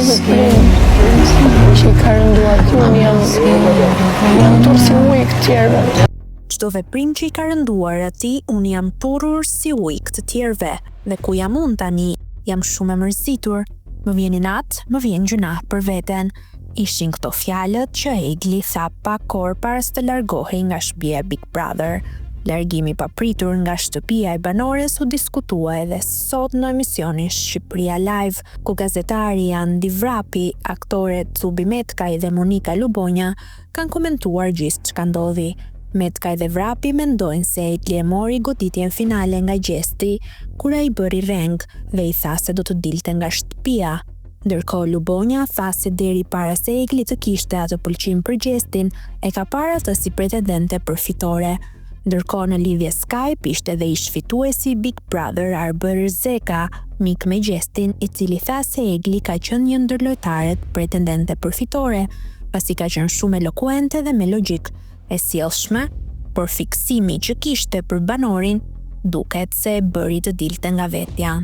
të prind që I ka rënduar ti, unë jam turr si ujë të tjerëve. Çdo veprim që I ka rënduar atij, unë jam turrur si ujë të tjerëve, dhe ku jam unë tani, jam shumë e mërzitur. Më vjen inat, më vjen gjuna për veten. Ishin këto fjalët që Egli tha pak kohë para se të largohej nga shtëpia e Big Brother. Largimi I papritur nga shtëpia e banores u diskutua edhe sot në emisionin Shqipëria Live, ku gazetari Andi Vrapi, aktoret Cubi Metkaj dhe Monika Lubonja kanë komentuar gjithë çka ndodhi. Metkaj dhe Vrapi mendojnë se Egli e mori goditjen finale nga gjesti, kur ai bëri reng dhe I tha se do të dilte nga shtëpia. Ndërkohë Lubonja tha se deri para se Egli të kishte atë pëlqim për gjestin, e ka parë atë si pretendente për fitore. Ndërkohë në lidhje Skype ishte edhe ish fituesi Big Brother Arber Zeka, mik me gjestin, I cili tha se Egli ka qenë një ndër lojtarët pretendente për fitore, pasi ka qenë shumë elokuente dhe me logjik, e sjellshme, por fiksimi që kishte për banorin duket se e bëri të dilte nga vetja.